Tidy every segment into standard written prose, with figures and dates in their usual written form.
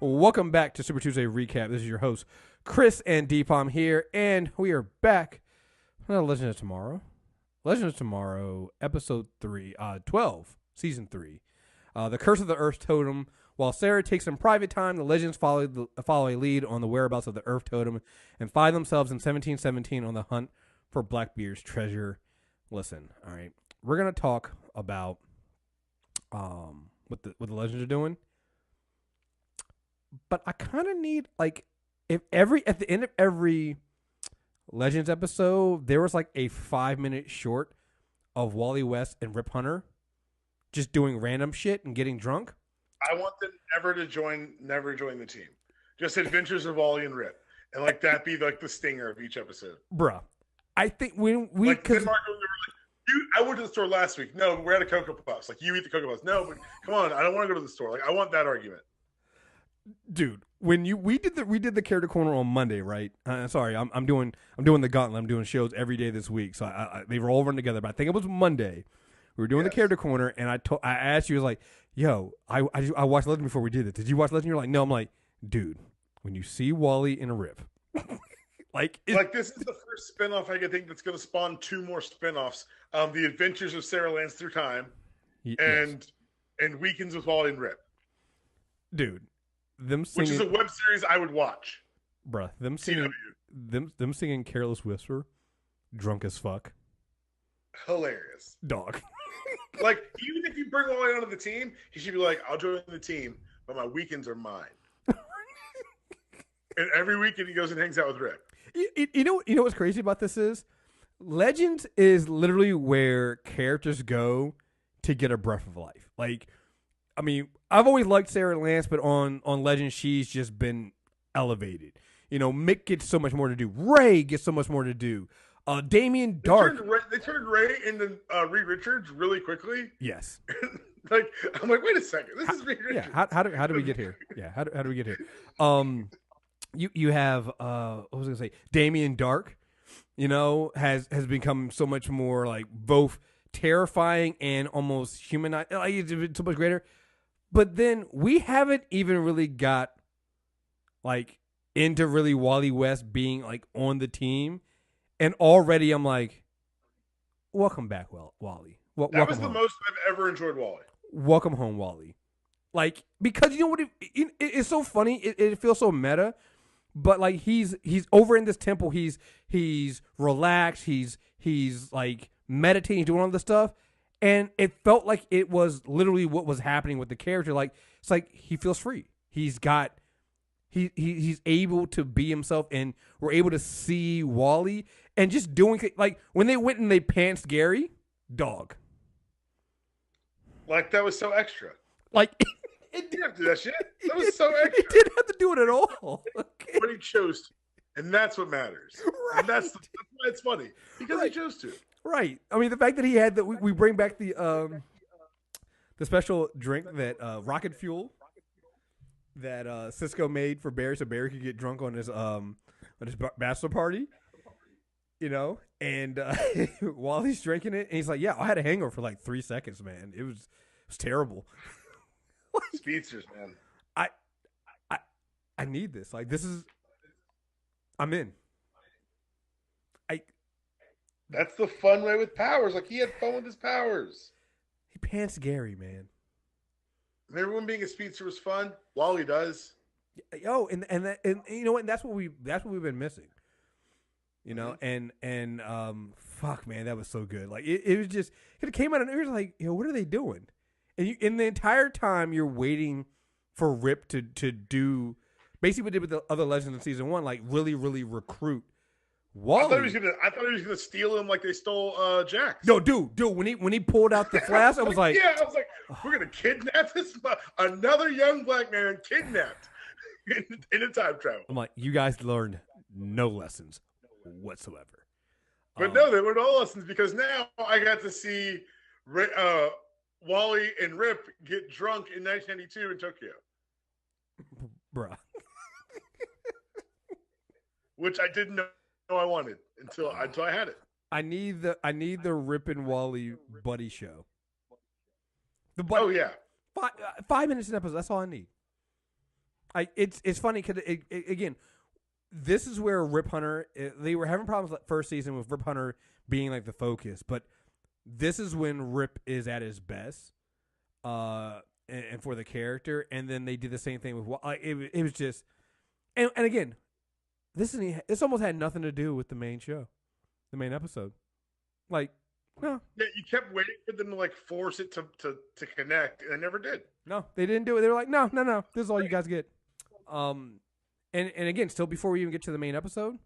Welcome back to Super Tuesday Recap. This is your host, Kriss and Dpalm here, and we are back for Legend of Tomorrow. Legend of Tomorrow, Episode 3, 12, Season 3. The Curse of the Earth Totem. While Sara takes some private time, the Legends follow a lead on the whereabouts of the Earth Totem and find themselves in 1717 on the hunt for Blackbeard's treasure. Listen, all right, we're going to talk about what the Legends are doing. But I kind of need, like, at the end of every Legends episode, there was like a 5-minute short of Wally West and Rip Hunter just doing random shit and getting drunk. I want them never join the team. Just Adventures of Wally and Rip, and like that be like the stinger of each episode. Bruh, I think we like I went to the store last week. No, we're at a Cocoa Puffs. Like, you eat the Cocoa Puffs. No, but come on, I don't want to go to the store. Like, I want that argument. Dude, when we did the character corner on Monday, right? Sorry, I'm doing the gauntlet. I'm doing shows every day this week, so they were all run together. But I think it was Monday. We were doing the character corner, and I asked you, I was like, "Yo, I watched Legend before we did it. Did you watch Legend?" You're like, "No." I'm like, "Dude, when you see Wally and a Rip, like this is the first spinoff I think that's going to spawn 2 more spinoffs: the Adventures of Sara Lance Through Time, and Weekends with Wally and Rip." Dude. Them singing, which is a web series I would watch, bruh. Them singing "Careless Whisper," drunk as fuck, hilarious, dog. Like, even if you bring Wally onto the team, he should be like, "I'll join the team, but my weekends are mine." And every weekend he goes and hangs out with Rick. You know what's crazy about this is Legends is literally where characters go to get a breath of life. Like, I mean, I've always liked Sara Lance, but on Legends, she's just been elevated. You know, Mick gets so much more to do. Ray gets so much more to do. Damien Darkh. They turned Ray into Reed Richards really quickly. Yes. I'm like, wait a second. This is Reed Richards. Yeah. How do we get here? Yeah. How do we get here? You have what was I gonna say? Damien Darkh. You know, has become so much more like both terrifying and almost humanized. Like, it's been so much greater. But then we haven't even really got like into really Wally West being like on the team, and already I'm like, welcome back, Wally. That was the most I've ever enjoyed Wally. Welcome home, Wally. Like, because you know what? It's so funny. It feels so meta, but like he's over in this temple. He's relaxed. He's like meditating, doing all this stuff. And it felt like it was literally what was happening with the character. Like, it's like he feels free. He's able to be himself, and we're able to see Wally and just doing, like, when they went and they pantsed Gary, dog. Like, that was so extra. Like, it didn't have to do that shit. That was so extra. It didn't have to do it at all. Okay. But he chose to. And that's what matters. Right. And that's why it's funny. Because he chose to. Right. I mean, the fact that he had that, we bring back the special drink that rocket fuel that Cisco made for Barry, so Barry could get drunk on his bachelor party. You know, and while he's drinking it, and he's like, "Yeah, I had a hangover for like 3 seconds, man. It was terrible." Speedsters, man. I need this. Like, this is. I'm in. That's the fun way with powers. Like, he had fun with his powers. He pants Gary, man. Remember when being a speedster was fun? Wally does. Yo, and you know what? And that's what we've been missing. You know, and fuck, man, that was so good. Like, it was just, it came out and it was like, yo, what are they doing? And in the entire time you're waiting for Rip to do basically what they did with the other Legends in season 1, like really, really recruit Wally. I thought he was gonna steal him like they stole Jax. No, dude, when he pulled out the flask, I was like, yeah, I was like, we're gonna kidnap another young black man kidnapped in a time travel. I'm like, you guys learned no lessons whatsoever. But no, they learned all lessons, because now I got to see Wally and Rip get drunk in 1992 in Tokyo. Bruh. Which I didn't know I wanted until I had it. I need the Rip and Wally buddy show. The buddy, oh yeah, 5 minutes an episode. That's all I need. It's funny because again, this is where Rip Hunter, they were having problems like first season with Rip Hunter being like the focus, but this is when Rip is at his best, and for the character, and then they did the same thing with it was just, and again, this almost had nothing to do with the main show, the main episode, like. No. Yeah, you kept waiting for them to like force it to connect, and they never did. No, they didn't do it. They were like, no, this is all you guys get. And again, still before we even get to the main episode,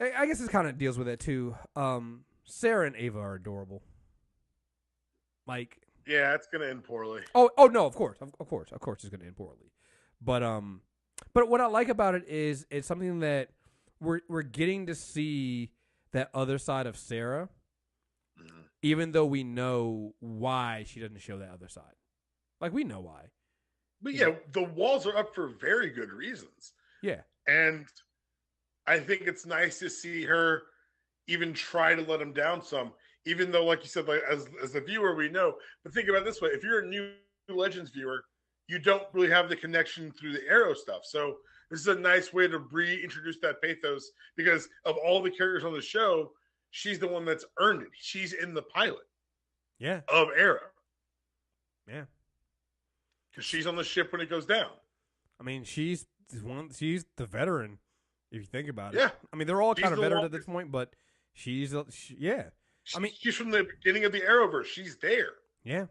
I guess this kind of deals with it too. Sarah and Ava are adorable. Like, yeah, it's gonna end poorly. Oh no, of course, it's gonna end poorly. But what I like about it is it's something that we're getting to see that other side of Sarah. Even though we know why she doesn't show that other side. Like, we know why. But yeah, the walls are up for very good reasons. Yeah. And I think it's nice to see her even try to let him down some. Even though, like you said, like as the viewer, we know. But think about it this way. If you're a new Legends viewer, you don't really have the connection through the Arrow stuff. So this is a nice way to reintroduce that pathos. Because of all the characters on the show, she's the one that's earned it. She's in the pilot. Yeah. Of Arrow. Yeah. Because she's on the ship when it goes down. I mean, she's the veteran, if you think about it. Yeah. I mean, they're all kind of veterans at this point, but yeah. I mean, she's from the beginning of the Arrowverse. She's there. Yeah.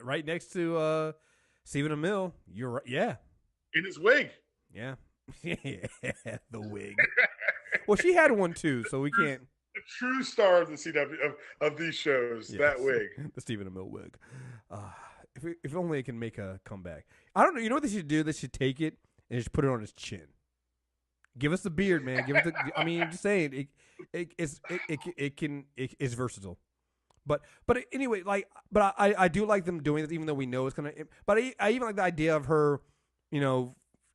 Right next to Stephen Amell. You're right. Yeah. In his wig. Yeah. Yeah. The wig. Well, she had one too, so we can't. The true star of the CW of these shows, yes. That wig. The Stephen Amell wig. If only it can make a comeback. I don't know. You know what they should do? They should take it and just put it on his chin. Give us the beard, man. Give us the. I mean, I'm just saying it's versatile. But anyway, I do like them doing this, even though we know it's gonna. But I even like the idea of her,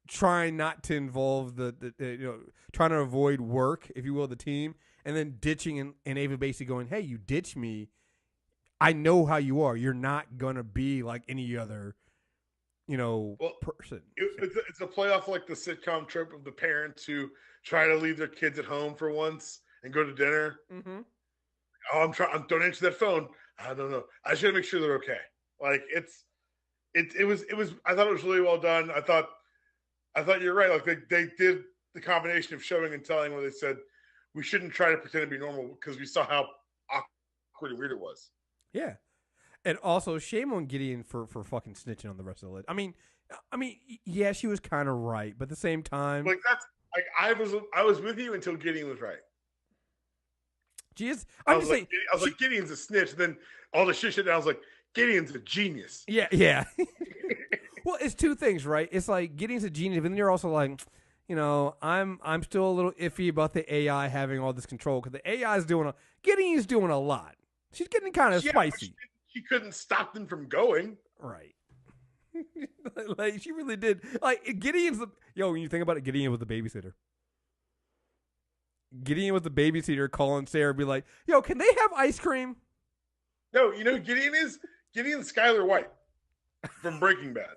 trying not to involve the trying to avoid work, if you will, the team, and then ditching and Ava basically going, "Hey, you ditch me. I know how you are. You're not gonna be like any other, person." It's a play off like the sitcom trope of the parents who try to leave their kids at home for once and go to dinner. Mm-hmm. Oh, don't answer that phone. I don't know. I should make sure they're okay. Like it was. I thought it was really well done. I thought you're right. Like they did the combination of showing and telling where they said we shouldn't try to pretend to be normal because we saw how awkward and weird it was. Yeah. And also, shame on Gideon for fucking snitching on the rest of the list. I mean, yeah, she was kind of right, but at the same time, like that's like I was with you until Gideon was right. Jeez, I was like, Gideon's a snitch. Then all the shit. I was like, Gideon's a genius. Yeah. Well, it's two things, right? It's like Gideon's a genius, but then you're also like, I'm still a little iffy about the AI having all this control because the AI is Gideon's doing a lot. She's getting kind of spicy. She couldn't stop them from going. Right. Like, she really did. Like, when you think about it, Gideon was the babysitter. Gideon was the babysitter calling Sarah and be like, yo, can they have ice cream? No, Gideon is Skylar White from Breaking Bad.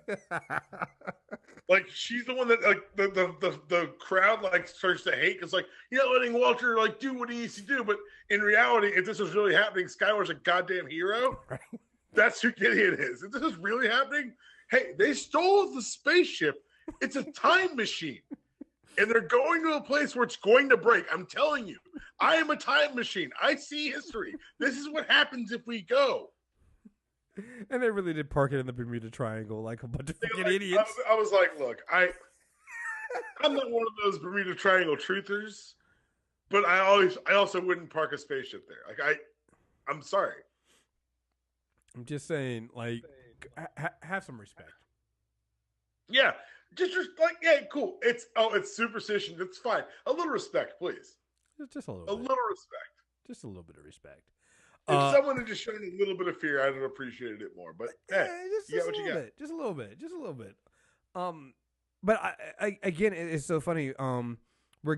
Like, she's the one that, like, the crowd, like, starts to hate because, like, you're not letting Walter, like, do what he needs to do. But in reality, if this was really happening, Skylar's a goddamn hero. Right. That's who Gideon is. If this is really happening, hey, they stole the spaceship. It's a time machine. And they're going to a place where it's going to break. I'm telling you, I am a time machine. I see history. This is what happens if we go. And they really did park it in the Bermuda Triangle like a bunch of fucking idiots. I was like, look, I'm not one of those Bermuda Triangle truthers, but I also wouldn't park a spaceship there. Like I'm sorry. I'm just saying, like, have some respect. Yeah, just like, yeah, cool. It's superstition. That's fine. A little respect, please. Just a little. Little respect. Just a little bit of respect. If someone had just shown a little bit of fear, I'd have appreciated it more. But hey, you got what you got. Just a little bit. But I again, it's so funny. We're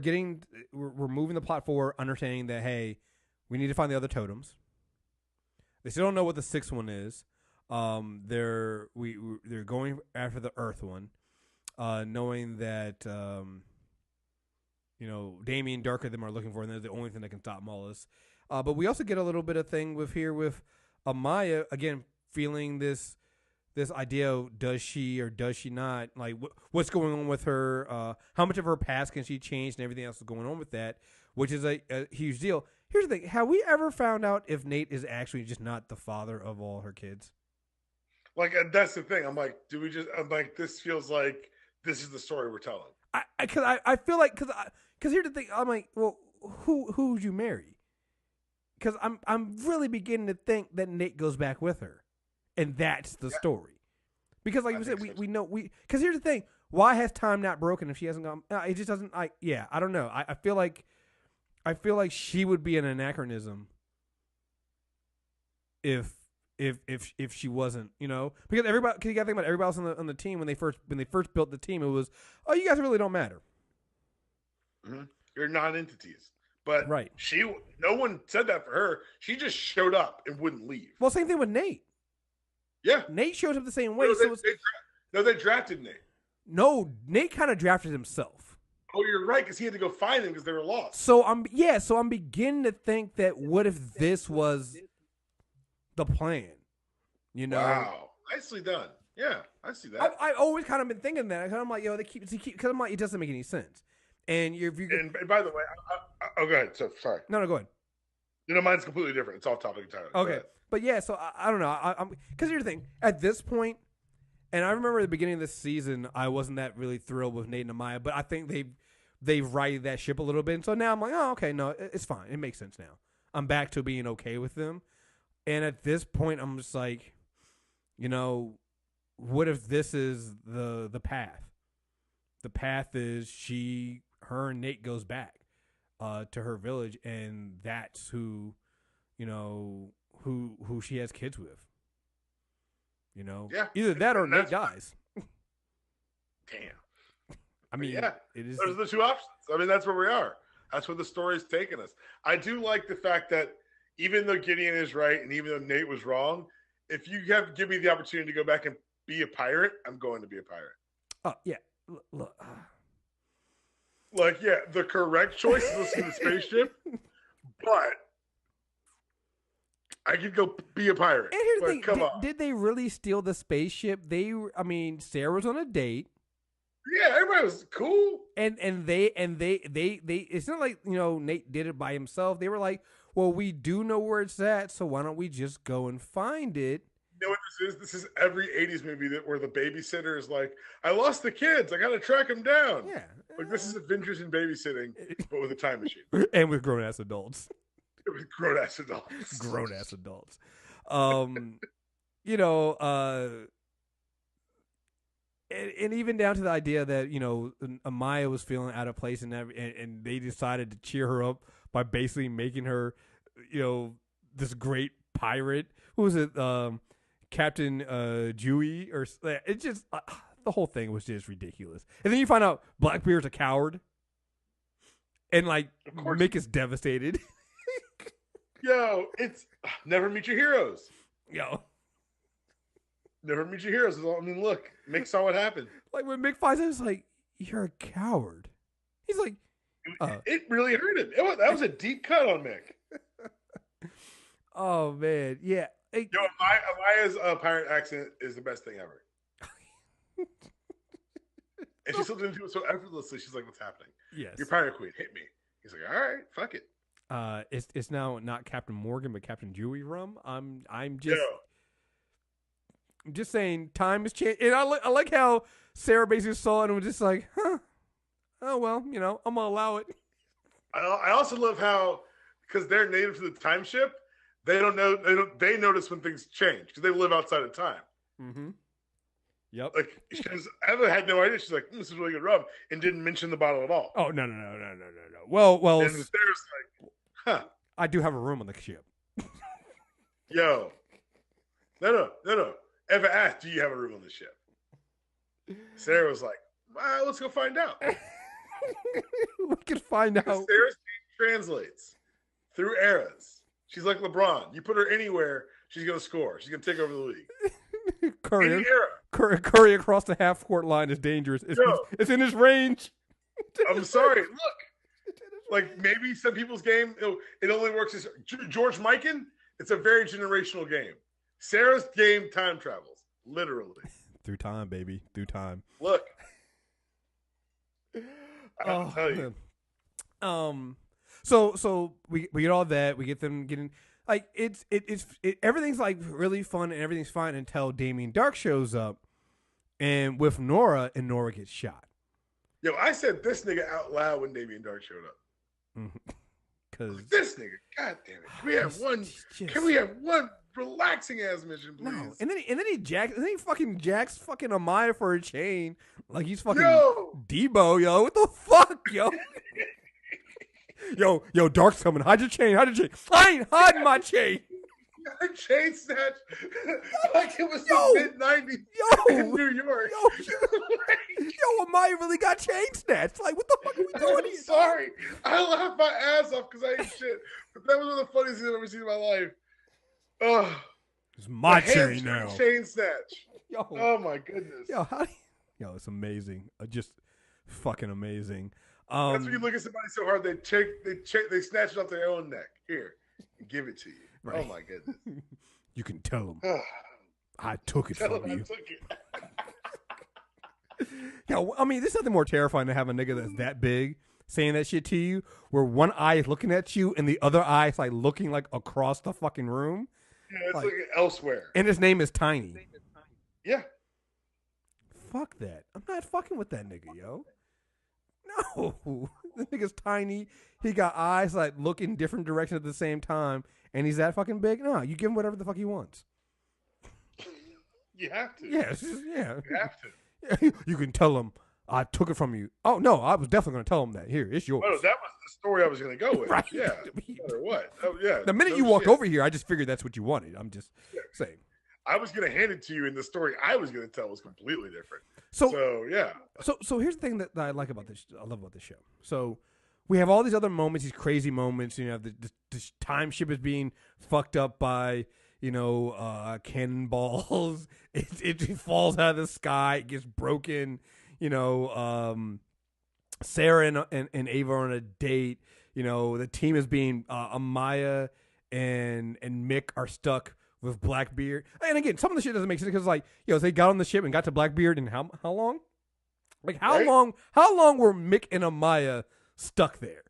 moving the plot forward, understanding that hey, we need to find the other totems. They still don't know what the sixth one is. They're going after the Earth one. knowing that Damien Darkh of them are looking for, and they're the only thing that can stop Mullis. But we also get a little bit of thing with Amaya again feeling this idea of does she or does she not, like what's going on with her, how much of her past can she change, and everything else is going on with that, which is a huge deal. Here's the thing: have we ever found out if Nate is actually just not the father of all her kids? Like that's the thing. I'm like, do we just? I'm like, this feels like this is the story we're telling. I feel like because here's the thing: I'm like, well, who would you marry? Because I'm really beginning to think that Nate goes back with her. And that's the story, because like you said, we know because here's the thing: why has time not broken if she hasn't gone? It just doesn't. I don't know. I feel like she would be an anachronism if she wasn't, because you gotta think about everybody else on the team when they first built the team. It was, oh, you guys really don't matter. Mm-hmm. You're non-entities. But right. No one said that for her. She just showed up and wouldn't leave. Well, same thing with Nate. Yeah. Nate shows up the same way. They drafted Nate. No, Nate kind of drafted himself. Oh, you're right, because he had to go find them because they were lost. So I'm beginning to think that what if this was the plan? Wow. Nicely done. Yeah, I see that. I've always kind of been thinking that. I'm like, they keep because I'm like, it doesn't make any sense. And and by the way, go ahead. So sorry. No, go ahead. Mine's completely different. It's off topic entirely. Okay, but yeah, so I don't know. I'm because here's the thing. At this point, and I remember at the beginning of this season, I wasn't that really thrilled with Nate and Amaya, but I think they've righted that ship a little bit. And so now I'm like, oh, okay, no, it's fine. It makes sense now. I'm back to being okay with them. And at this point, I'm just like, what if this is the path? The path is her and Nate goes back to her village, and that's who she has kids with. Yeah. Either that or Nate dies. Damn. I mean, yeah, it is. Those are the two options. I mean, that's where we are. That's where the story's taken us. I do like the fact that even though Gideon is right, and even though Nate was wrong, if you give me the opportunity to go back and be a pirate, I'm going to be a pirate. Oh yeah, look. Like, yeah, the correct choice is listen to the spaceship, but I could go be a pirate. And here's the thing: come on. Did they really steal the spaceship? Sarah was on a date. Yeah, everybody was cool. And they it's not like, Nate did it by himself. They were like, well, we do know where it's at, so why don't we just go and find it? You know what this is? This is every 80s movie where the babysitter is like, I lost the kids. I got to track them down. Yeah. Like, this is Adventures in Babysitting, but with a time machine. And with grown-ass adults. With grown-ass adults. Grown-ass adults. And even down to the idea that, Amaya was feeling out of place and they decided to cheer her up by basically making her, this great pirate. Who was it? Captain Dewey, or it just the whole thing was just ridiculous. And then you find out Blackbeard's a coward, and Mick is devastated. Yo, it's never meet your heroes. Yo, never meet your heroes. I mean, look, Mick saw what happened. Like when Mick finds out, it's like, you're a coward. He's like, it really hurt him. That was a deep cut on Mick. Oh man, yeah. Yo, Amaya's pirate accent is the best thing ever. And she slipped into it so effortlessly. She's like, "What's happening? Yes, you're pirate queen. Hit me." He's like, "All right, fuck it." It's now not Captain Morgan, but Captain Dewey rum. I'm just saying, time has changed, and I like how Sarah basically saw it and was just like, "Huh, oh well, I'm gonna allow it." I also love how, because they're native to the time ship, they notice when things change because they live outside of time. Mm-hmm. Yep. Like, because Eva had no idea. She's like, "This is really good rum," and didn't mention the bottle at all. Oh no. Well. And Sarah's like, "Huh, I do have a room on the ship." Yo, no. Eva asked, "Do you have a room on the ship?" Sarah was like, "Well, let's go find out." We can find out. Sarah's name translates through eras. She's like LeBron. You put her anywhere, she's gonna score. She's gonna take over the league. Curry. Any era. Curry across the half court line is dangerous. It's in his range. I'm sorry. Look, like maybe some people's game, it only works as George Mikan. It's a very generational game. Sarah's game time travels, literally. Through time, baby. Through time. Look. I'll tell you. So we get all that. We get them getting like everything's like really fun and everything's fine until Damien Darkh shows up and with Norah, and Norah gets shot. Yo, I said this nigga out loud when Damien Darkh showed up. Because this nigga, god damn it. Can we have one relaxing ass mission, please? No. And then he fucking jacks fucking Amaya for a chain. Like he's fucking Debo, yo. What the fuck, yo? Yo, Dark's coming. Hide your chain. I ain't hiding my chain. Chain snatch like it was the mid-90s in New York. Yo, Amaya really got chain snatched. Like, what the fuck are we doing here? Sorry. I laughed my ass off because I ain't shit. But that was one of the funniest things I've ever seen in my life. Oh, it's my chain now. Chain snatch. Yo. Oh my goodness. Yo, it's amazing. Just fucking amazing. That's when you look at somebody so hard they snatch it off their own neck. Here, give it to you. Right. Oh my goodness. You can tell them. I took it from you. Yo, I mean, there's nothing more terrifying than have a nigga that's that big saying that shit to you, where one eye is looking at you and the other eye is like looking like across the fucking room. Yeah, it's like elsewhere. And his name is Tiny. Yeah. Fuck that. I'm not fucking with that nigga, yo. No. This nigga's tiny. He got eyes like look in different directions at the same time, and he's that fucking big? No, you give him whatever the fuck he wants. You have to. Yeah. You have to. Yeah, you can tell him I took it from you. Oh no, I was definitely going to tell him that. Here, it's yours. Oh, that was the story I was going to go with. Right. Yeah. No matter what? Oh, yeah. The minute you walked over here, I just figured that's what you wanted. I'm just saying. I was going to hand it to you, and the story I was going to tell was completely different. So yeah. So here's the thing that I like about this. I love about this show. So we have all these other moments, these crazy moments. You know, the time ship is being fucked up by cannonballs. It falls out of the sky. It gets broken. Sarah and Ava are on a date. The team is being Amaya and Mick are stuck with Blackbeard. And again, some of the shit doesn't make sense because they got on the ship and got to Blackbeard in how long? Like how long were Mick and Amaya stuck there?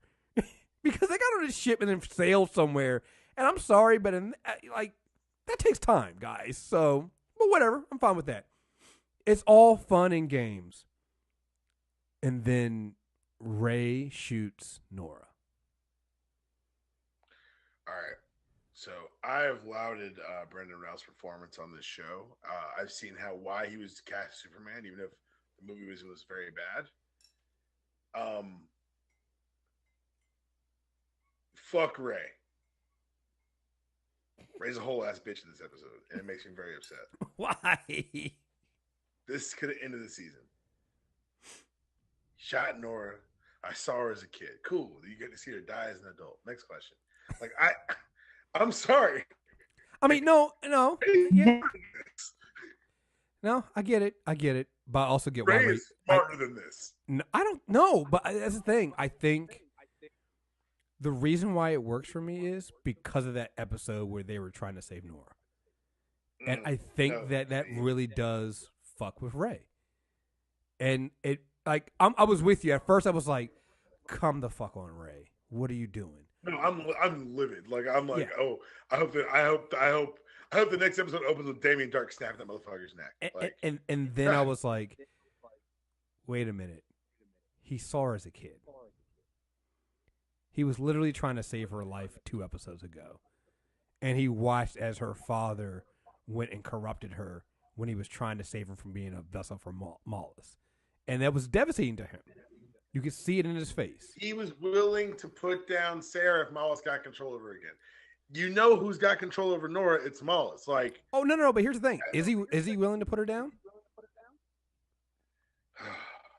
Because they got on a ship and then sailed somewhere. And I'm sorry, but that takes time, guys. So, but whatever. I'm fine with that. It's all fun and games. And then Ray shoots Norah. All right. So I have lauded Brendan Routh's performance on this show. I've seen why he was cast Superman, even if the movie was very bad. Fuck Ray. Ray's a whole ass bitch in this episode, and it makes me very upset. Why? This could have ended the season. Shot Norah. I saw her as a kid. Cool. You get to see her die as an adult. Next question. I'm sorry. I mean, no. Yeah. No, I get it. But I also get Ray is smarter than this. No, I don't know, but that's the thing. I think the reason why it works for me is because of that episode where they were trying to save Norah. And I think that really does fuck with Ray. And it I was with you. At first I was like, come the fuck on, Ray. What are you doing? No, I'm livid. Oh, I hope the next episode opens with Damien Darkh snapping that motherfucker's neck. And then I was like, wait a minute. He saw her as a kid. He was literally trying to save her life 2 episodes ago. And he watched as her father went and corrupted her when he was trying to save her from being a vessel for Malice. And that was devastating to him. You could see it in his face. He was willing to put down Sarah if Malice got control over her again. You know who's got control over Norah? It's Malice. Oh no! But here's the thing: is he willing to put her down?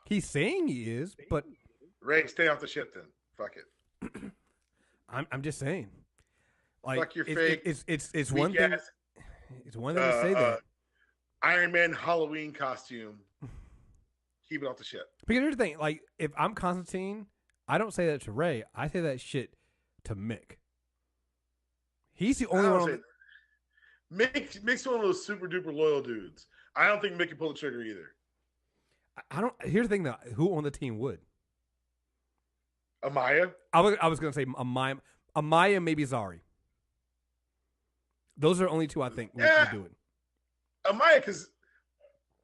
He's saying he is, but Ray, stay off the ship then. Fuck it. I'm just saying. Fuck your fake. It's one thing. It's one thing to say that. Iron Man Halloween costume. Keep it off the ship. Because here's the thing, like, if I'm Constantine, I don't say that to Ray. I say that shit to Mick. He's the only one. Mick's one of those super duper loyal dudes. I don't think Mick can pull the trigger either. I don't. Here's the thing, though. Who on the team would? Amaya? I was going to say Amaya, maybe Zari. Those are the only two I think would do it. Amaya, because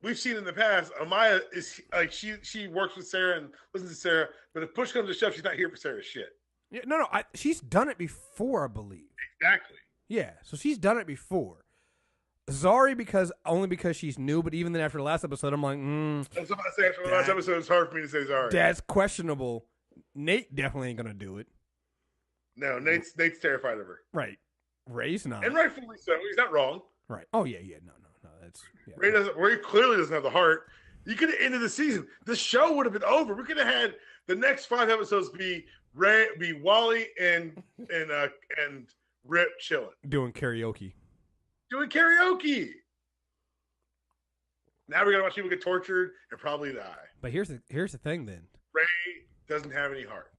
we've seen in the past, Amaya is like she works with Sarah and listens to Sarah, but if push comes to shove, she's not here for Sarah's shit. Yeah, no, she's done it before, I believe. Exactly. Yeah, so she's done it before. Zari only because she's new, but even then after the last episode, I'm like, That's what I say after the last episode. It's hard for me to say Zari. That's questionable. Nate definitely ain't gonna do it. No, Nate's terrified of her. Right. Ray's not. And rightfully so. He's not wrong. Right. Oh yeah. No. That's Ray clearly doesn't have the heart. You could have ended the season. The show would have been over. We could have had the next 5 episodes be Wally and Rip chilling. Doing karaoke. Now we're gonna watch people get tortured and probably die. But here's the thing then. Ray doesn't have any heart.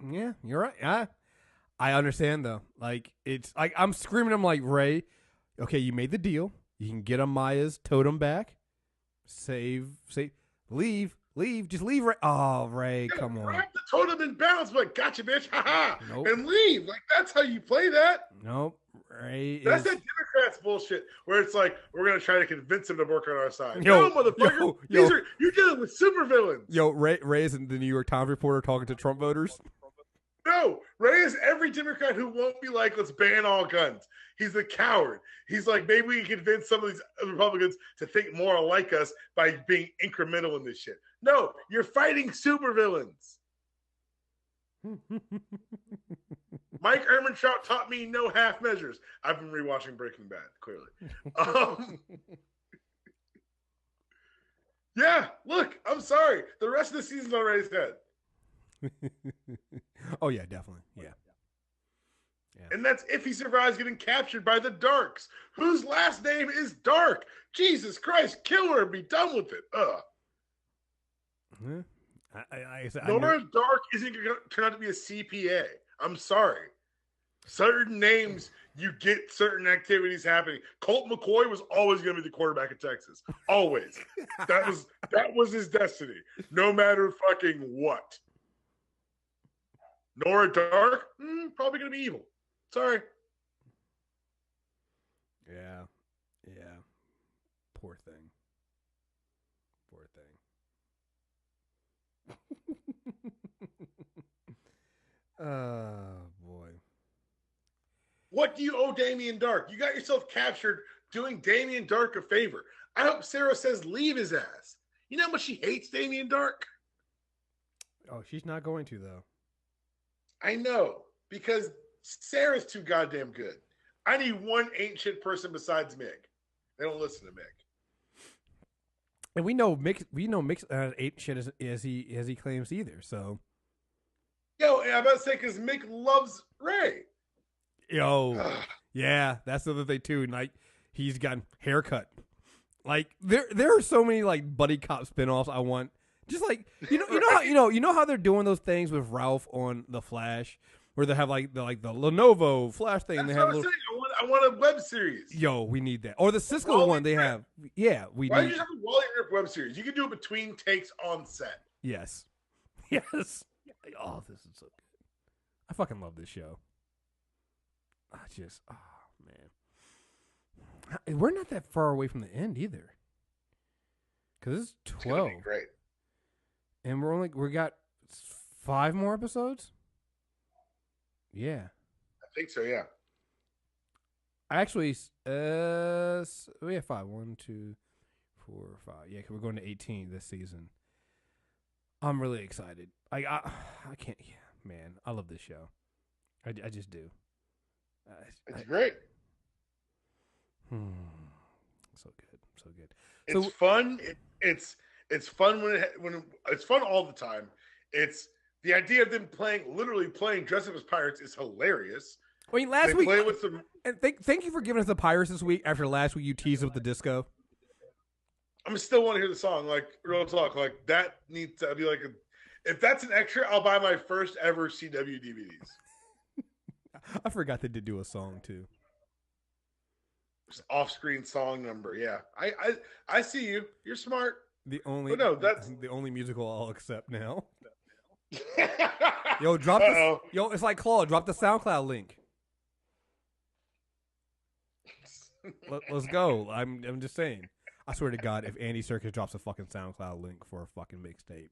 Yeah, you're right. I understand though. Like it's like I'm screaming. I'm like, Ray, okay, you made the deal. You can get Amaya's totem back. Leave. Just leave. Ray. Oh, Ray, come on. Grab the totem and bounce. Like, gotcha, bitch. Ha. Nope. And leave. Like that's how you play that. Nope. Ray. That's that Democrats bullshit where it's like we're gonna try to convince him to work on our side. No, motherfucker. You're dealing with supervillains. Yo, Ray isn't the New York Times reporter talking to Trump voters. No, Ray is every Democrat who won't be like, let's ban all guns. He's a coward. He's like, maybe we can convince some of these Republicans to think more like us by being incremental in this shit. No, you're fighting supervillains. Mike Ehrmantraut taught me no half measures. I've been rewatching Breaking Bad, clearly. Yeah, look, I'm sorry. The rest of the season's on Ray's head. Oh yeah, definitely. Yeah. And that's if he survives getting captured by the Darkhs, whose last name is Dark. Jesus Christ, kill her and be done with it. Norah Darkh isn't going to turn out to be a CPA. I'm sorry. Certain names, you get certain activities happening. Colt McCoy was always going to be the quarterback of Texas. Always. That was his destiny. No matter fucking what. Norah Darkh, probably going to be evil. Sorry. Yeah. Poor thing. Oh, boy. What do you owe Damien Darkh? You got yourself captured doing Damien Darkh a favor. I hope Sarah says leave his ass. You know how much she hates Damien Darkh? Oh, she's not going to, though. I know, because Sarah's too goddamn good. I need one ain't shit person besides Mick. They don't listen to Mick. And we know Mick ain't shit as he claims either, so. Yo, I'm about to say, because Mick loves Ray. Yo, yeah, that's the other thing too. Like he's gotten haircut. Like there are so many like buddy cop spinoffs I want. Just like you know how they're doing those things with Ralph on The Flash, where they have like the Lenovo Flash thing. That's and they have what I'm saying. I want a web series. Yo, we need that. Or the Cisco Wally one they Rip. have. Yeah, Why don't you have a Wally Rip web series? You can do it between takes on set. Yes. Oh, this is so good. I fucking love this show. Man. We're not that far away from the end either. Because it's 12. It's great. And we got 5 more episodes? Yeah. I think so, yeah. Actually, we have 5. 1, 2, 4, 5. Yeah, because we're going to 18 this season. I'm really excited. I can't. Yeah, man, I love this show. I just do. It's great. So good. It's fun. It's fun when it's fun all the time. It's the idea of them literally playing dress up as pirates is hilarious. I mean, last week, and thank you for giving us the Pirates this week. After last week, you teased with the disco. I'm still want to hear the song. Like real talk, like that needs to be like if that's an extra, I'll buy my first ever CW DVDs. I forgot they did do a song too. Just off-screen song number. Yeah, I see you. You're smart. That's the only musical I'll accept now. Yo, drop this. Yo, it's like Claude. Drop the SoundCloud link. Let's go. I'm just saying. I swear to God, if Andy Serkis drops a fucking SoundCloud link for a fucking mixtape,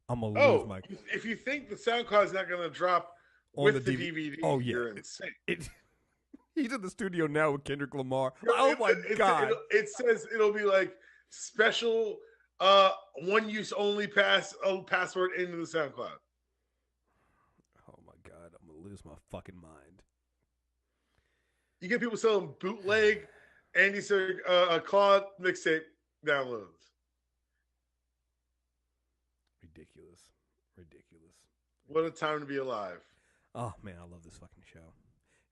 I'm gonna lose my. If you think the SoundCloud's not gonna drop with the DVD, you're insane. He's in the studio now with Kendrick Lamar. Oh my God! It says it'll be like special, one use only password into the SoundCloud. Oh my God! I'm gonna lose my fucking mind. You get people selling bootleg Andy Claude mixtape downloads. Ridiculous. What a time to be alive. Oh man, I love this fucking show.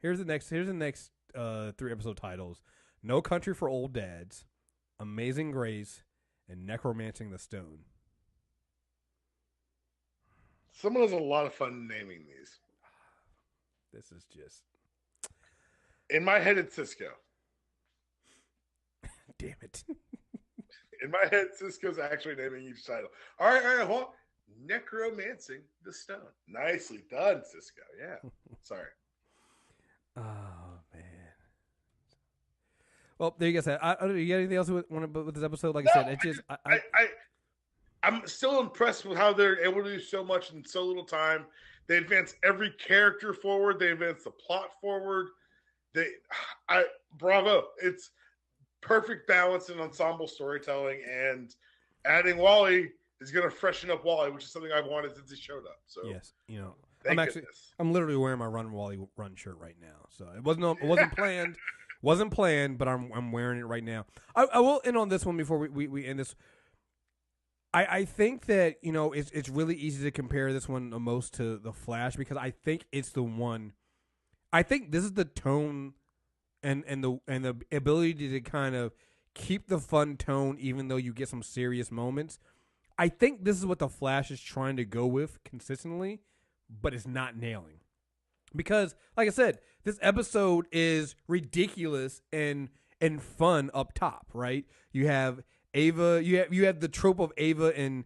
Here's the next 3 episode titles: No Country for Old Dads, Amazing Grace, and Necromancing the Stone. Someone has a lot of fun naming these. This is just... In my head, it's Cisco. Damn it. In my head, Cisco's actually naming each title. All right, hold on. Necromancing the Stone. Nicely done, Cisco. Yeah. Sorry. Oh, man. Well, there you go. You got anything else with this episode? Like I said, it's just... I'm still impressed with how they're able to do so much in so little time. They advance every character forward. They advance the plot forward. Bravo. It's perfect balance and ensemble storytelling, and adding Wally is going to freshen up Wally, which is something I've wanted since he showed up. So yes, goodness. I'm literally wearing my Run Wally Run shirt right now. So it wasn't planned. Wasn't planned, but I'm wearing it right now. I will end on this one before we end this. I think that it's really easy to compare this one the most to The Flash, because I think it's the one. I think this is the tone and the ability to kind of keep the fun tone even though you get some serious moments. I think this is what The Flash is trying to go with consistently, but it's not nailing. Because, like I said, this episode is ridiculous and fun up top, right? You have Ava, you have the trope of Ava and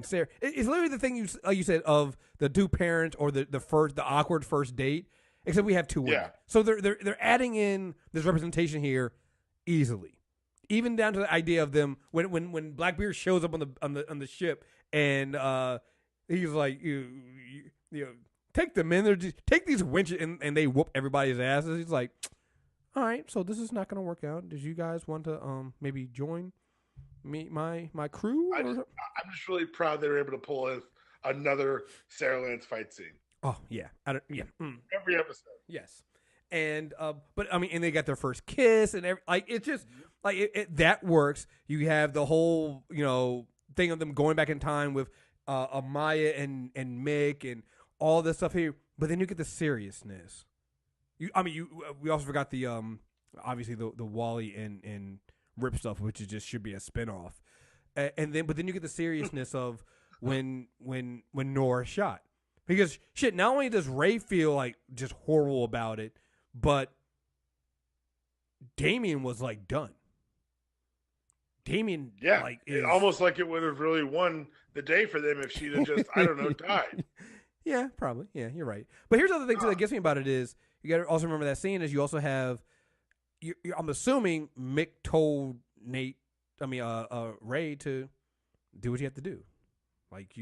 Sarah. It's literally the thing you said of the two parents or the awkward first date, except we have two women. Yeah. So they're adding in this representation here easily, even down to the idea of them when Blackbeard shows up on the ship and he's like you take them in, take these winches and they whoop everybody's asses. He's like, all right, so this is not going to work out. Did you guys want to maybe join me, my crew? I'm just really proud they were able to pull in another Sarah Lance fight scene. Oh yeah, Every episode. Yes, and but I mean, and they got their first kiss and it's just like that works. You have the whole thing of them going back in time with Amaya and Mick and all this stuff here, but then you get the seriousness. We also forgot the obviously the Wally and Rip stuff, which should be a spinoff, but then you get the seriousness of when Norah shot, because shit. Not only does Ray feel like just horrible about it, but Damien was like done. Damien, almost like it would have really won the day for them if she'd have just died. Yeah, probably. Yeah, you're right. But here's the other thing too that gets me about it is you got to also remember that scene is you also have. I'm assuming Mick told Ray to do what you have to do, like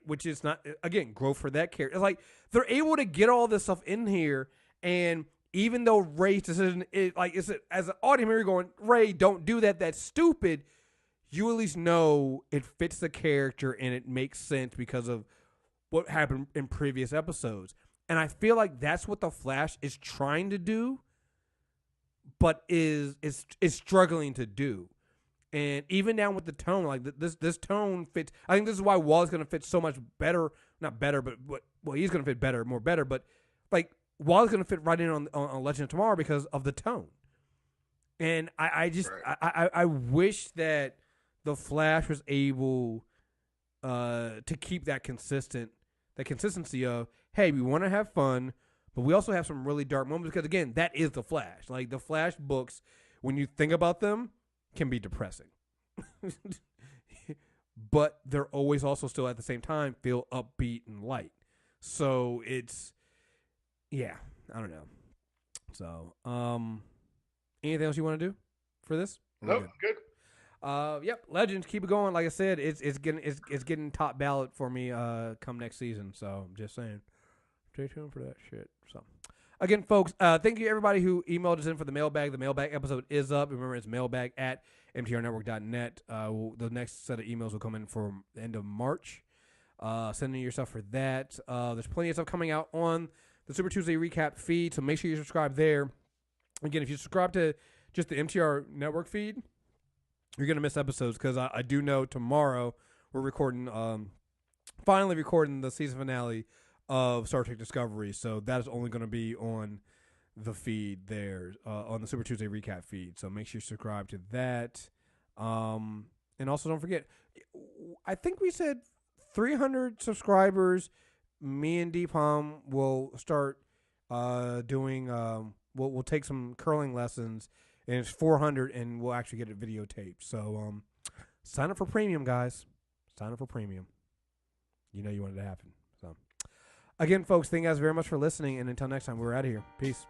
which is not again growth for that character. It's like they're able to get all this stuff in here, and even though Ray's decision is it's as an audience member going, Ray, don't do that. That's stupid. You at least know it fits the character and it makes sense because of what happened in previous episodes. And I feel like that's what The Flash is trying to do, but is struggling to do. And even now with the tone, like this tone fits. I think this is why Wally's going to fit so much better. Not better, but he's going to fit better, more better. But like Wally's gonna fit right in on Legend of Tomorrow because of the tone. And I just I wish that the Flash was able to keep that consistency of, hey, we want to have fun, but we also have some really dark moments because again, that is the Flash. Like the Flash books, when you think about them, can be depressing. But they're always also still at the same time feel upbeat and light. So it's I don't know. So anything else you want to do for this? Nope, good. Yep, Legends, keep it going. Like I said, it's getting top ballot for me come next season. So I'm just saying, stay tuned for that shit. So again, folks, thank you everybody who emailed us in for the mailbag. The mailbag episode is up. Remember, it's mailbag@mtrnetwork.net. The next set of emails will come in for the end of March. Send in your stuff for that. There's plenty of stuff coming out on the Super Tuesday recap feed, so make sure you subscribe there. Again, if you subscribe to just the MTR network feed, you're going to miss episodes because I do know tomorrow we're recording, finally recording the season finale of Star Trek Discovery. So that is only going to be on the feed there, on the Super Tuesday recap feed. So make sure you subscribe to that. And also don't forget, I think we said 300 subscribers, me and Dpalm will start doing, we'll take some curling lessons. And it's 400, and we'll actually get it videotaped. So sign up for premium, guys. Sign up for premium. You know you want it to happen. So again, folks, thank you guys very much for listening. And until next time, we're out of here. Peace.